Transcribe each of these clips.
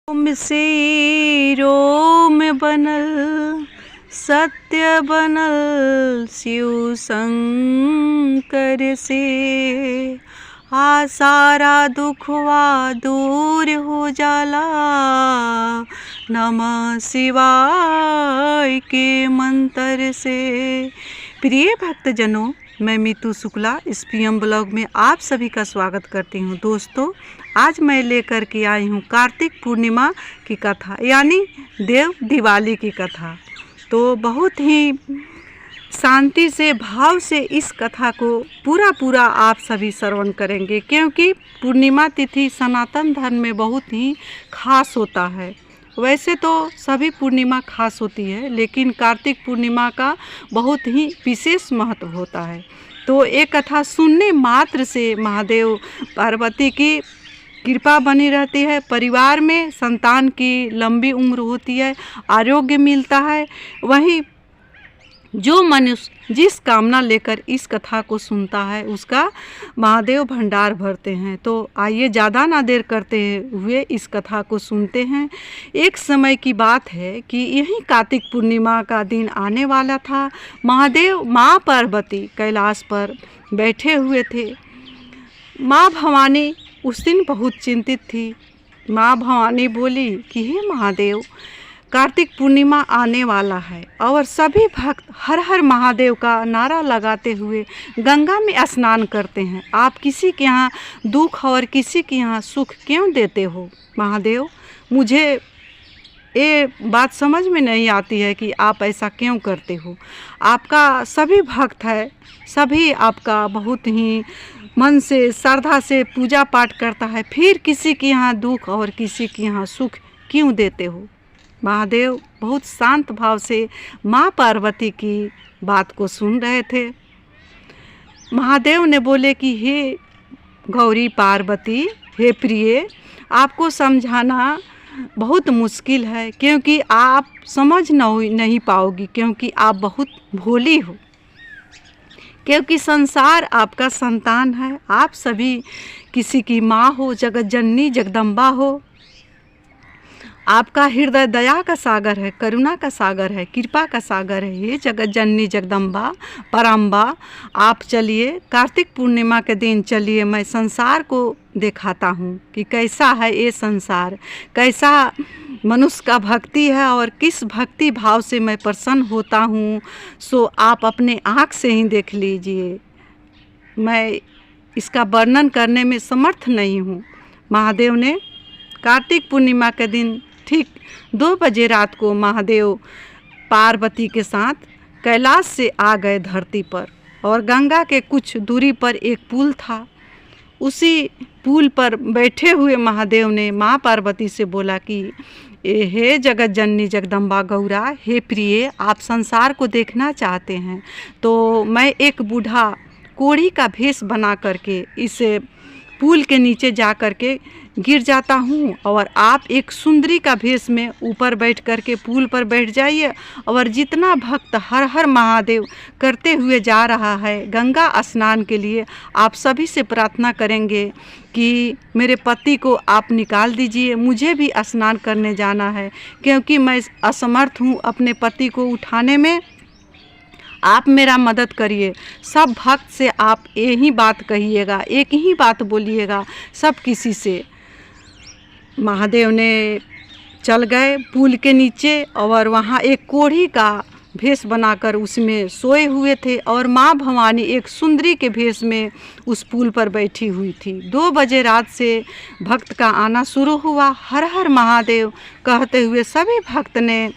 रोम से रोम बनल, सत्य बनल शिव शंकर से। सारा दुखवा दूर हो जाला, नमः शिवाय के मंत्र से। प्रिय भक्तजनों, मैं मीतू शुक्ला इस पीएम ब्लॉग में आप सभी का स्वागत करती हूँ। दोस्तों, आज मैं लेकर के आई हूँ कार्तिक पूर्णिमा की कथा, यानी देव दिवाली की कथा। तो बहुत ही शांति से, भाव से इस कथा को पूरा आप सभी श्रवण करेंगे, क्योंकि पूर्णिमा तिथि सनातन धर्म में बहुत ही खास होता है। वैसे तो सभी पूर्णिमा खास होती है, लेकिन कार्तिक पूर्णिमा का बहुत ही विशेष महत्व होता है। तो ये कथा सुनने मात्र से महादेव पार्वती की कृपा बनी रहती है, परिवार में संतान की लंबी उम्र होती है, आरोग्य मिलता है। वहीं जो मनुष्य जिस कामना लेकर इस कथा को सुनता है, उसका महादेव भंडार भरते हैं। तो आइए ज़्यादा ना देर करते हुए इस कथा को सुनते हैं। एक समय की बात है कि यही कार्तिक पूर्णिमा का दिन आने वाला था। महादेव माँ पार्वती कैलाश पर बैठे हुए थे। माँ भवानी उस दिन बहुत चिंतित थी। माँ भवानी बोली कि हे महादेव, कार्तिक पूर्णिमा आने वाला है और सभी भक्त हर हर महादेव का नारा लगाते हुए गंगा में स्नान करते हैं। आप किसी के यहाँ दुख और किसी के यहाँ सुख क्यों देते हो? महादेव, मुझे ये बात समझ में नहीं आती है कि आप ऐसा क्यों करते हो। आपका सभी भक्त है, सभी आपका बहुत ही मन से श्रद्धा से पूजा पाठ करता है, फिर किसी के यहाँ दुख और किसी के यहाँ सुख क्यों देते हो? महादेव बहुत शांत भाव से माँ पार्वती की बात को सुन रहे थे। महादेव ने बोले कि हे गौरी पार्वती, हे प्रिय, आपको समझाना बहुत मुश्किल है, क्योंकि आप समझ नहीं पाओगी, क्योंकि आप बहुत भोली हो, क्योंकि संसार आपका संतान है। आप सभी किसी की माँ हो, जगत जननी जगदम्बा हो। आपका हृदय दया का सागर है, करुणा का सागर है, कृपा का सागर है। ये जगत जननी जगदम्बा परम्बा, आप चलिए कार्तिक पूर्णिमा के दिन चलिए, मैं संसार को दिखाता हूँ कि कैसा है ये संसार, कैसा मनुष्य का भक्ति है और किस भक्ति भाव से मैं प्रसन्न होता हूँ। सो आप अपने आँख से ही देख लीजिए, मैं इसका वर्णन करने में समर्थ नहीं हूँ। महादेव ने कार्तिक पूर्णिमा के दिन ठीक 2 बजे रात को महादेव पार्वती के साथ कैलाश से आ गए धरती पर, और गंगा के कुछ दूरी पर एक पुल था। उसी पुल पर बैठे हुए महादेव ने माँ पार्वती से बोला कि हे जगत जननी जगदम्बा गौरा, हे प्रिय, आप संसार को देखना चाहते हैं तो मैं एक बूढ़ा कोढ़ी का भेष बना करके इस पुल के नीचे जा कर के गिर जाता हूँ, और आप एक सुंदरी का भेष में ऊपर बैठ कर के पुल पर बैठ जाइए, और जितना भक्त हर हर महादेव करते हुए जा रहा है गंगा स्नान के लिए, आप सभी से प्रार्थना करेंगे कि मेरे पति को आप निकाल दीजिए, मुझे भी स्नान करने जाना है, क्योंकि मैं असमर्थ हूँ अपने पति को उठाने में। आप मेरा मदद करिए। सब भक्त से आप यही बात कहिएगा, एक ही बात बोलिएगा सब किसी से। महादेव ने चल गए पुल के नीचे, और वहाँ एक कोढ़ी का भेष बनाकर उसमें सोए हुए थे, और माँ भवानी एक सुंदरी के भेष में उस पुल पर बैठी हुई थी। 2 बजे रात से भक्त का आना शुरू हुआ। हर हर महादेव कहते हुए सभी भक्त ने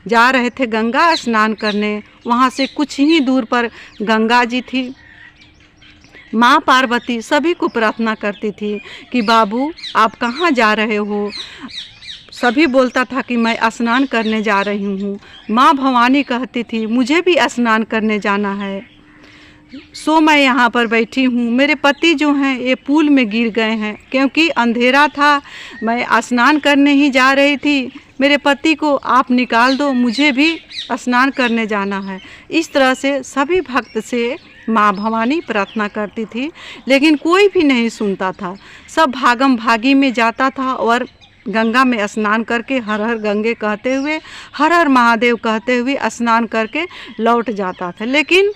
जा रहे थे गंगा स्नान करने। वहाँ से कुछ ही दूर पर गंगा जी थी। माँ पार्वती सभी को प्रार्थना करती थी कि बाबू आप कहाँ जा रहे हो? सभी बोलता था कि मैं स्नान करने जा रही हूँ। माँ भवानी कहती थी मुझे भी स्नान करने जाना है, सो मैं यहाँ पर बैठी हूँ। मेरे पति जो हैं ये पुल में गिर गए हैं, क्योंकि अंधेरा था, मैं स्नान करने ही जा रही थी। मेरे पति को आप निकाल दो, मुझे भी स्नान करने जाना है। इस तरह से सभी भक्त से माँ भवानी प्रार्थना करती थी, लेकिन कोई भी नहीं सुनता था। सब भागम भागी में जाता था और गंगा में स्नान करके हर हर गंगे कहते हुए, हर हर महादेव कहते हुए स्नान करके लौट जाता था। लेकिन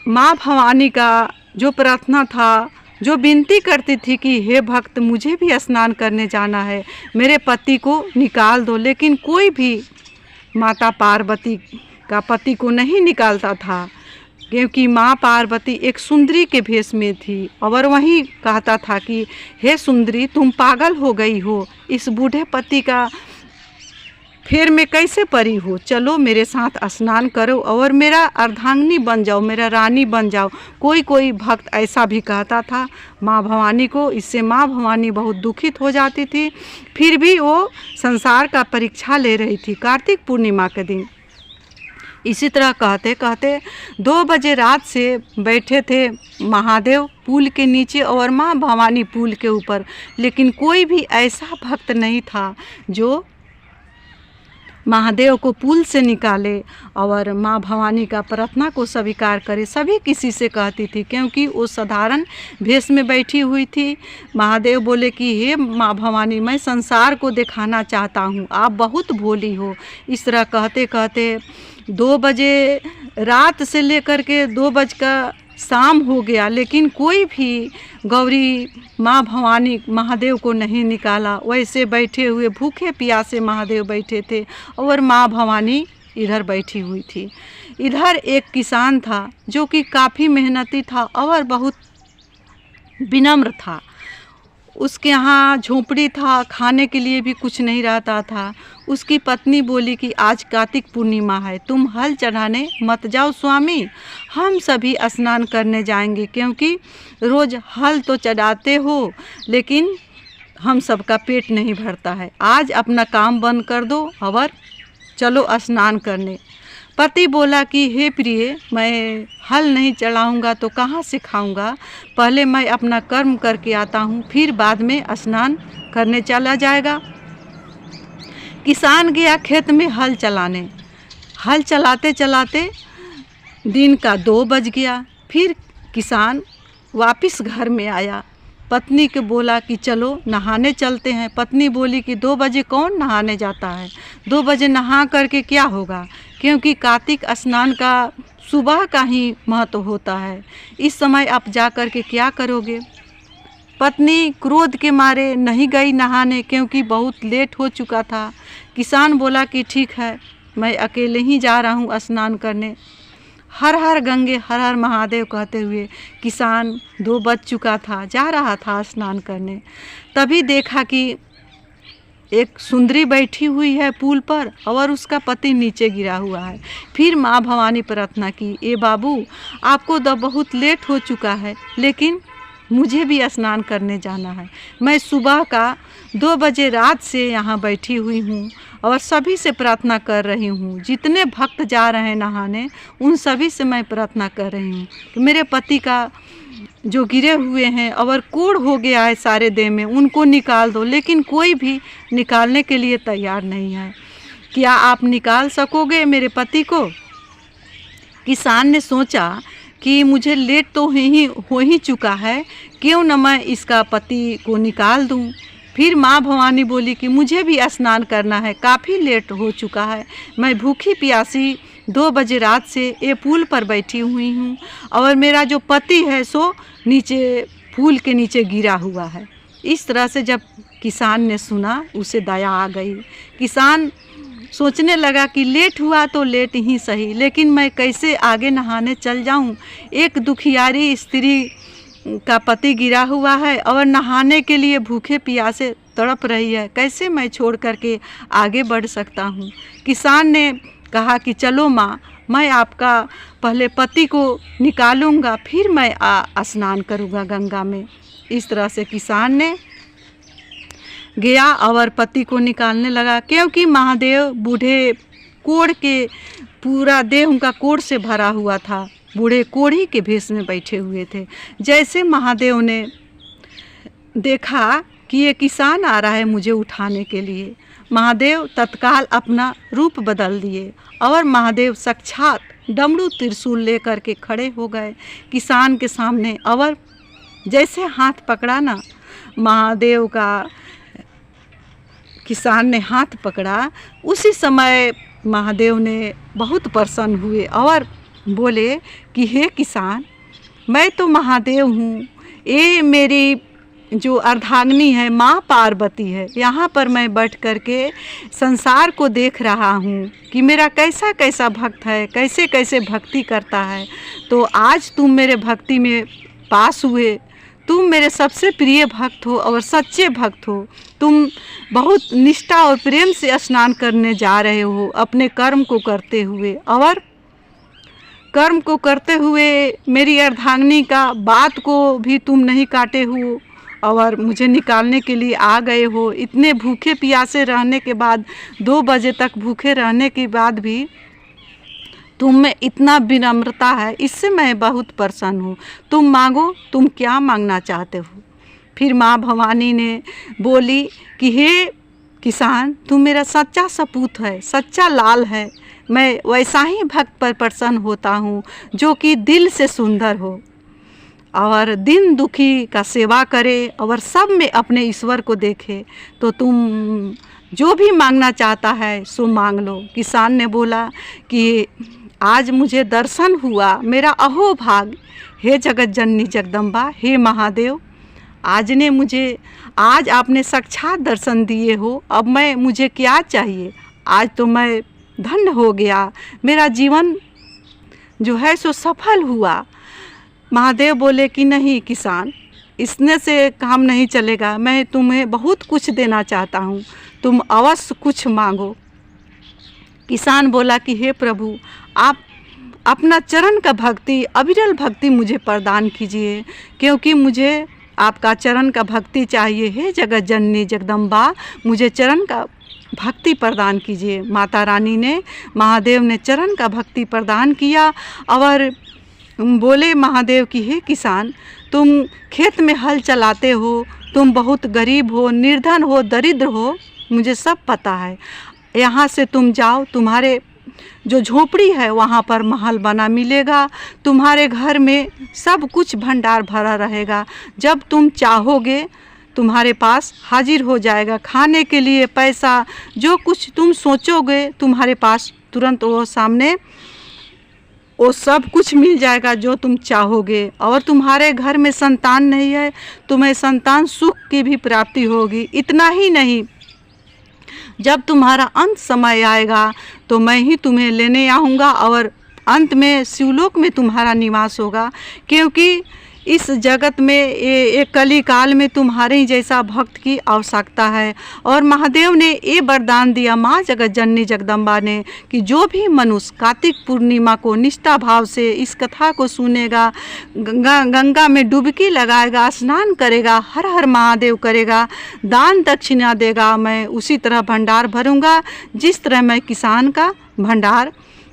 माँ भवानी का जो प्रार्थना था, जो विनती करती थी कि हे भक्त मुझे भी स्नान करने जाना है, मेरे पति को निकाल दो, लेकिन कोई भी माता पार्वती का पति को नहीं निकालता था, क्योंकि माँ पार्वती एक सुंदरी के भेष में थी और वही कहता था कि हे सुंदरी तुम पागल हो गई हो, इस बूढ़े पति का फिर मैं कैसे परी हो, चलो मेरे साथ स्नान करो और मेरा अर्धांगिनी बन जाओ, मेरा रानी बन जाओ। कोई भक्त ऐसा भी कहता था माँ भवानी को। इससे माँ भवानी बहुत दुखित हो जाती थी। फिर भी वो संसार का परीक्षा ले रही थी। कार्तिक पूर्णिमा के दिन इसी तरह कहते कहते 2 बजे रात से बैठे थे महादेव पुल के नीचे और माँ भवानी पुल के ऊपर, लेकिन कोई भी ऐसा भक्त नहीं था जो महादेव को पुल से निकाले और माँ भवानी का प्रार्थना को स्वीकार करे। सभी किसी से कहती थी, क्योंकि वो साधारण भेष में बैठी हुई थी। महादेव बोले कि हे माँ भवानी मैं संसार को दिखाना चाहता हूँ, आप बहुत भोली हो। इस तरह कहते कहते 2 बजे रात से लेकर के 2 बज का शाम हो गया, लेकिन कोई भी गौरी माँ भवानी महादेव को नहीं निकाला। वैसे बैठे हुए भूखे प्यासे महादेव बैठे थे और माँ भवानी इधर बैठी हुई थी। इधर एक किसान था जो कि काफ़ी मेहनती था और बहुत विनम्र था। उसके यहाँ झोंपड़ी था, खाने के लिए भी कुछ नहीं रहता था। उसकी पत्नी बोली कि आज कार्तिक पूर्णिमा है, तुम हल चढ़ाने मत जाओ स्वामी, हम सभी स्नान करने जाएंगे, क्योंकि रोज़ हल तो चढ़ाते हो लेकिन हम सबका पेट नहीं भरता है। आज अपना काम बंद कर दो और चलो स्नान करने। पति बोला कि हे प्रिय मैं हल नहीं चढ़ाऊँगा तो कहाँ से खाऊँगा, पहले मैं अपना कर्म करके आता हूँ, फिर बाद में स्नान करने चला जाएगा। किसान गया खेत में हल चलाने। हल चलाते चलाते दिन का 2 बज गया। फिर किसान वापस घर में आया। पत्नी के बोला कि चलो नहाने चलते हैं। पत्नी बोली कि 2 बजे कौन नहाने जाता है, 2 बजे नहा करके क्या होगा, क्योंकि कार्तिक स्नान का सुबह का ही महत्व होता है, इस समय आप जा कर के क्या करोगे। पत्नी क्रोध के मारे नहीं गई नहाने, क्योंकि बहुत लेट हो चुका था। किसान बोला कि ठीक है मैं अकेले ही जा रहा हूँ स्नान करने। हर हर गंगे हर हर महादेव कहते हुए किसान 2 बज चुका था, जा रहा था स्नान करने। तभी देखा कि एक सुंदरी बैठी हुई है पुल पर और उसका पति नीचे गिरा हुआ है। फिर माँ भवानी प्रार्थना की, ए बाबू आपको तो बहुत लेट हो चुका है, लेकिन मुझे भी स्नान करने जाना है। मैं सुबह का 2 बजे रात से यहाँ बैठी हुई हूँ और सभी से प्रार्थना कर रही हूँ। जितने भक्त जा रहे हैं नहाने उन सभी से मैं प्रार्थना कर रही हूँ कि मेरे पति का जो गिरे हुए हैं और कोढ़ हो गया है सारे देह में, उनको निकाल दो, लेकिन कोई भी निकालने के लिए तैयार नहीं है। क्या आप निकाल सकोगे मेरे पति को? किसान ने सोचा कि मुझे लेट तो हो ही चुका है, क्यों न मैं इसका पति को निकाल दूं। फिर माँ भवानी बोली कि मुझे भी स्नान करना है, काफ़ी लेट हो चुका है, मैं भूखी प्यासी 2 बजे रात से ये पुल पर बैठी हुई हूँ और मेरा जो पति है सो नीचे पुल के नीचे गिरा हुआ है। इस तरह से जब किसान ने सुना उसे दया आ गई। किसान सोचने लगा कि लेट हुआ तो लेट ही सही, लेकिन मैं कैसे आगे नहाने चल जाऊँ। एक दुखियारी स्त्री का पति गिरा हुआ है और नहाने के लिए भूखे प्यासे तड़प रही है, कैसे मैं छोड़ करके आगे बढ़ सकता हूँ। किसान ने कहा कि चलो माँ, मैं आपका पहले पति को निकालूंगा, फिर मैं स्नान करूँगा गंगा में। इस तरह से किसान ने गया और पति को निकालने लगा, क्योंकि महादेव बूढ़े कोढ़ के पूरा देह उनका कोढ़ से भरा हुआ था, बूढ़े कोढ़ी के भेष में बैठे हुए थे। जैसे महादेव ने देखा कि ये किसान आ रहा है मुझे उठाने के लिए, महादेव तत्काल अपना रूप बदल दिए और महादेव साक्षात डमरू त्रिशूल लेकर के खड़े हो गए किसान के सामने। और जैसे हाथ पकड़ा ना, महादेव का किसान ने हाथ पकड़ा, उसी समय महादेव ने बहुत प्रसन्न हुए और बोले कि हे किसान, मैं तो महादेव हूँ, ये मेरी जो अर्धांगिनी है माँ पार्वती है, यहाँ पर मैं बैठ कर के संसार को देख रहा हूँ कि मेरा कैसा कैसा भक्त है, कैसे कैसे भक्ति करता है। तो आज तुम मेरे भक्ति में पास हुए, तुम मेरे सबसे प्रिय भक्त हो और सच्चे भक्त हो। तुम बहुत निष्ठा और प्रेम से स्नान करने जा रहे हो अपने कर्म को करते हुए, और कर्म को करते हुए मेरी अर्धांगिनी का बात को भी तुम नहीं काटे हो और मुझे निकालने के लिए आ गए हो। इतने भूखे प्यासे रहने के बाद, 2 बजे तक भूखे रहने के बाद भी तुम में इतना विनम्रता है, इससे मैं बहुत प्रसन्न हूँ। तुम मांगो, तुम क्या मांगना चाहते हो। फिर माँ भवानी ने बोली कि हे किसान, तुम मेरा सच्चा सपूत है, सच्चा लाल है। मैं वैसा ही भक्त पर प्रसन्न होता हूँ जो कि दिल से सुंदर हो और दिन दुखी का सेवा करे और सब में अपने ईश्वर को देखे। तो तुम जो भी मांगना चाहता है सो मांग लो। किसान ने बोला कि आज मुझे दर्शन हुआ, मेरा अहोभाग्य। हे जगत जननी जगदम्बा, हे महादेव, आज आपने साक्षात दर्शन दिए हो। अब मुझे क्या चाहिए। आज तो मैं धन्य हो गया, मेरा जीवन जो है सो सफल हुआ। महादेव बोले कि नहीं किसान, इसने से काम नहीं चलेगा, मैं तुम्हें बहुत कुछ देना चाहता हूँ, तुम अवश्य कुछ मांगो। किसान बोला कि हे प्रभु, आप अपना चरण का भक्ति, अविरल भक्ति मुझे प्रदान कीजिए, क्योंकि मुझे आपका चरण का भक्ति चाहिए। हे जगत जननी जगदम्बा, मुझे चरण का भक्ति प्रदान कीजिए। माता रानी ने, महादेव ने चरण का भक्ति प्रदान किया और बोले महादेव कि हे किसान, तुम खेत में हल चलाते हो, तुम बहुत गरीब हो, निर्धन हो, दरिद्र हो, मुझे सब पता है। यहाँ से तुम जाओ, तुम्हारे जो झोपड़ी है वहाँ पर महल बना मिलेगा, तुम्हारे घर में सब कुछ भंडार भरा रहेगा। जब तुम चाहोगे तुम्हारे पास हाजिर हो जाएगा, खाने के लिए पैसा, जो कुछ तुम सोचोगे तुम्हारे पास तुरंत वो सामने वो सब कुछ मिल जाएगा जो तुम चाहोगे। और तुम्हारे घर में संतान नहीं है, तुम्हें संतान सुख की भी प्राप्ति होगी। इतना ही नहीं, जब तुम्हारा अंत समय आएगा तो मैं ही तुम्हें लेने आऊँगा और अंत में शिवलोक में तुम्हारा निवास होगा, क्योंकि इस जगत में ये कली काल में तुम्हारे ही जैसा भक्त की आवश्यकता है। और महादेव ने ये वरदान दिया माँ जगत जननी जगदम्बा ने कि जो भी मनुष्य कार्तिक पूर्णिमा को निष्ठा भाव से इस कथा को सुनेगा, गंगा में डुबकी लगाएगा, स्नान करेगा, हर हर महादेव करेगा, दान दक्षिणा देगा, मैं उसी तरह भंडार भरूँगा जिस तरह मैं किसान का भंडार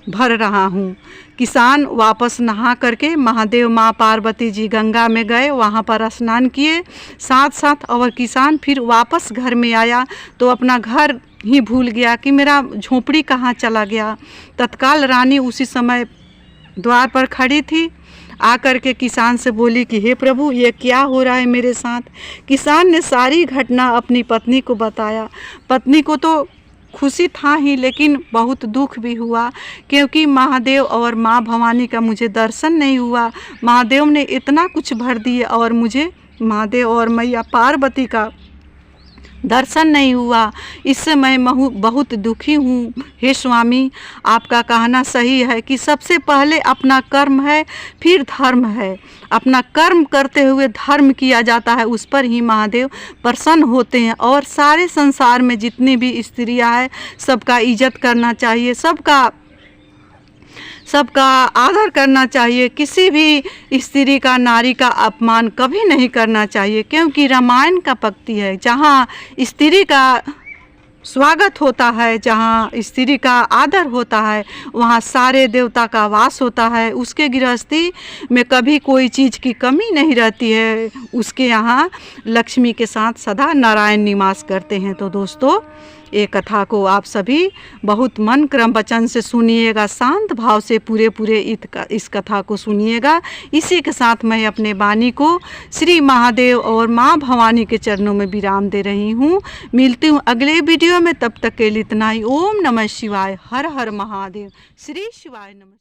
भर रहा हूँ। किसान वापस नहा करके महादेव माँ पार्वती जी गंगा में गए, वहाँ पर स्नान किए साथ साथ, और किसान फिर वापस घर में आया तो अपना घर ही भूल गया कि मेरा झोपड़ी कहाँ चला गया। तत्काल रानी उसी समय द्वार पर खड़ी थी, आकर के किसान से बोली कि हे प्रभु, ये क्या हो रहा है मेरे साथ। किसान ने सारी घटना अपनी पत्नी को बताया। पत्नी को तो खुशी था ही, लेकिन बहुत दुख भी हुआ, क्योंकि महादेव और माँ भवानी का मुझे दर्शन नहीं हुआ। महादेव ने इतना कुछ भर दिए और मुझे महादेव और मैया पार्वती का दर्शन नहीं हुआ, इससे मैं बहुत दुखी हूँ। हे स्वामी, आपका कहना सही है कि सबसे पहले अपना कर्म है, फिर धर्म है। अपना कर्म करते हुए धर्म किया जाता है, उस पर ही महादेव प्रसन्न होते हैं। और सारे संसार में जितनी भी स्त्रियाँ हैं सबका इज्जत करना चाहिए, सबका आदर करना चाहिए। किसी भी स्त्री का, नारी का अपमान कभी नहीं करना चाहिए, क्योंकि रामायण का पंक्ति है जहाँ स्त्री का स्वागत होता है, जहाँ स्त्री का आदर होता है, वहाँ सारे देवता का वास होता है। उसके गृहस्थी में कभी कोई चीज़ की कमी नहीं रहती है। उसके यहाँ लक्ष्मी के साथ सदा नारायण निवास करते हैं। तो दोस्तों, ये कथा को आप सभी बहुत मन क्रम वचन से सुनिएगा, शांत भाव से पूरे इस कथा को सुनिएगा। इसी के साथ मैं अपने वाणी को श्री महादेव और माँ भवानी के चरणों में विराम दे रही हूँ। मिलती हूँ अगले वीडियो में, तब तक के लिए इतना ही। ओम नमः शिवाय, हर हर महादेव, श्री शिवाय नमः।